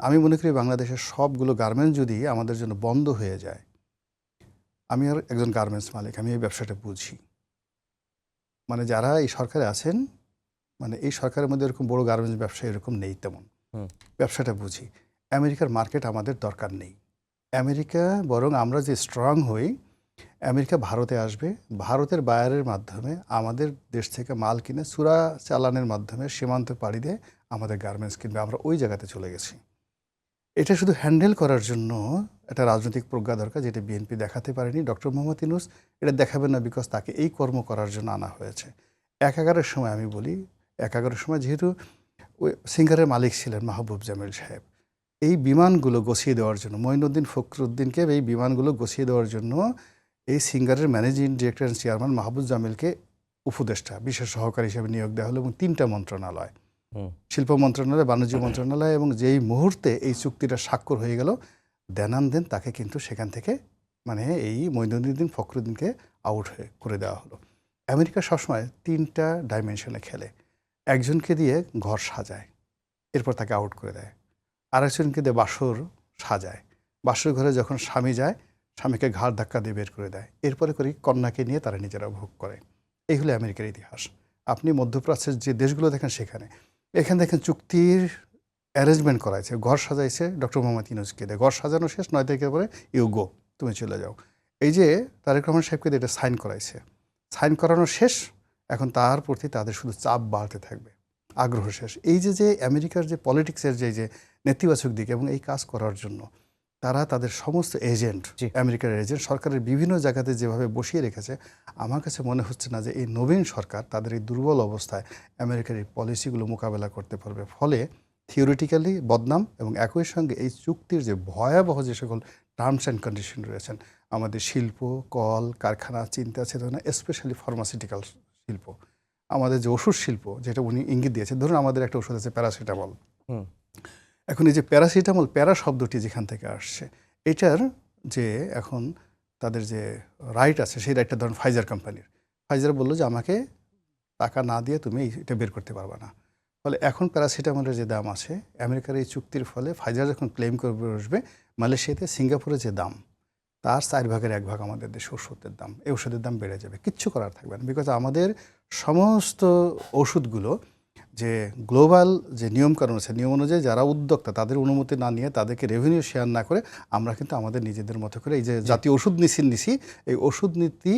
আমি মনে করি বাংলাদেশের সবগুলো গার্মেন্টস যদি আমাদের জন্য বন্ধ হয়ে যায়, আমি আর একজন গার্মেন্টস মালিক, আমি এই ব্যবসাটা বুঝি। মানে যারা এই সরকারে আছেন, মানে এই সরকারের মধ্যে এরকম বড় গার্মেন্টস ব্যবসা এরকম নেই তেমন। ব্যবসাটা বুঝি। আমেরিকার মার্কেট আমাদের দরকার নেই। আমেরিকা বরং আমরা যে স্ট্রং হই, আমেরিকা ভারতে আসবে, ভারতের বায়ারের মাধ্যমে আমাদের দেশ থেকে মাল কিনে চূড়া চালানের মাধ্যমে সীমান্ত পাড়ি দিয়ে আমাদের গার্মেন্টস কিনবে। আমরা ওই জায়গাতে চলে গেছি। এটা শুধু হ্যান্ডেল করার জন্য একটা রাজনৈতিক প্রজ্ঞা দরকার, যেটা বিএনপি দেখাতে পারেনি। ডক্টর মোহাম্মদ ইউনূস এটা দেখাবেন না, বিকজ তাকে এই কর্ম করার জন্য আনা হয়েছে। ১/১১-এর সময় আমি বলি, ১/১১-এর সময় যেহেতু ওই সিঙ্গারের মালিক ছিলেন মাহবুব জামিল সাহেব, এই বিমানগুলো গছিয়ে দেওয়ার জন্য মঈনুদ্দিন ফখরুদ্দিনকে এই বিমানগুলো গছিয়ে দেওয়ার জন্য এই সিঙ্গারের ম্যানেজিং ডিরেক্টর অ্যান্ড চেয়ারম্যান মাহবুব জামিলকে উপদেষ্টা বিশেষ সহকারী হিসেবে নিয়োগ দেওয়া হলো, এবং ৩টা মন্ত্রণালয়, শিল্প মন্ত্রণালয়, বাণিজ্য মন্ত্রণালয়, এবং যেই মুহূর্তে এই চুক্তিটা স্বাক্ষর হয়ে গেল, দেনানদেন তাকে কিন্তু সেখান থেকে মানে এই মঈনুদ্দিন ফখরুদ্দিনকে আউট করে দেওয়া হলো। আমেরিকা সবসময় 3টা ডাইমেনশনে খেলে। একজনকে দিয়ে ঘর সাজায়, এরপর তাকে আউট করে দেয়। আরেকজনকে দিয়ে বাসর সাজায়, বাসর ঘরে যখন স্বামী যায়, স্বামীকে ঘাড় ধাক্কা দিয়ে বের করে দেয়। এরপরে করে কন্যাকে নিয়ে তারা নিজেরা ভোগ করে। এই হলো আমেরিকার ইতিহাস। আপনি মধ্যপ্রাচ্যের যে দেশগুলো দেখেন সেখানে, এখানে দেখেন চুক্তির অ্যারেঞ্জমেন্ট করাইছে, ঘর সাজাইছে ডক্টর মোহাম্মদ ইউনূসকে দিয়ে। ঘর সাজানো শেষ, 9 তারিখের পরে ইউ গো, তুমি চলে যাও। এই যে তারেক রহমান সাহেবকে দিয়ে এটা সাইন করাইছে, সাইন করানো শেষ, এখন তার প্রতি তাদের শুধু চাপ বাড়তে থাকবে, আগ্রহ শেষ। এই যে আমেরিকার যে পলিটিক্সের যে নেতিবাচক দিক, এবং এই কাজ করার জন্য তারা তাদের সমস্ত এজেন্ট, আমেরিকার এজেন্ট সরকারের বিভিন্ন জায়গাতে যেভাবে বসিয়ে রেখেছে, আমার কাছে মনে হচ্ছে না যে এই নবীন সরকার তাদের এই দুর্বল অবস্থায় আমেরিকার এই পলিসিগুলো মোকাবেলা করতে পারবে। ফলে থিওরিটিক্যালি বদনাম, এবং একই সঙ্গে এই চুক্তির যে ভয়াবহ যে সকল টার্মস অ্যান্ড কন্ডিশন রয়েছেন, আমাদের শিল্প, কল কারখানা, চিন্তা চেতনা, স্পেশালি ফার্মাসিউটিক্যাল শিল্প, আমাদের যে ওষুধ শিল্প, যেটা উনি ইঙ্গিত দিয়েছে, ধরুন আমাদের একটা ওষুধ আছে প্যারাসিটামল। এখন এই যে প্যারাসিটামল, প্যারা শব্দটি যেখান থেকে আসছে, এটার যে এখন তাদের যে রাইট আছে, সেই রাইটটা ধরুন ফাইজার কোম্পানির। ফাইজার বললো যে আমাকে টাকা না দিয়ে তুমি এটা বের করতে পারবে না। ফলে এখন প্যারাসিটামলের যে দাম আছে, আমেরিকার এই চুক্তির ফলে ফাইজার যখন ক্লেম করবে বসবে, মালয়েশিয়াতে, সিঙ্গাপুরে যে দাম, তার 4/1 ভাগ আমাদের দেশে ওষুধের দাম। এই ওষুধের দাম বেড়ে যাবে, কিচ্ছু করার থাকবে না। বিকজ আমাদের সমস্ত ওষুধগুলো যে গ্লোবাল যে নিয়মকানুন আছে, নিয়ম অনুযায়ী যারা উদ্যোক্তা, তাদের অনুমতি না নিয়ে, তাদেরকে রেভিনিউ শেয়ার না করে, আমরা কিন্তু আমাদের নিজেদের মতো করে এই যে জাতীয় ওষুধ নিছি, এই ওষুধ নীতি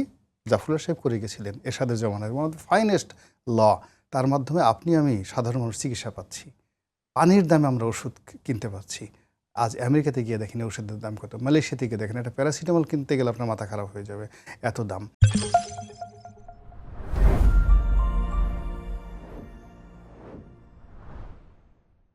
জাফরুল্লাহ সাহেব করে গেছিলেন এরশাদের জমানায়, আমাদের ফাইনেস্ট ল। তার মাধ্যমে আপনি আমি সাধারণ মানুষ চিকিৎসা পাচ্ছি, পানির দামে আমরা ওষুধ কিনতে পাচ্ছি। আজ আমেরিকাতে গিয়ে দেখেন ওষুধের দাম কত, মালয়েশিয়াতে গিয়ে দেখেন একটা প্যারাসিটামল কিনতে গেলে আপনার মাথা খারাপ হয়ে যাবে, এত দাম।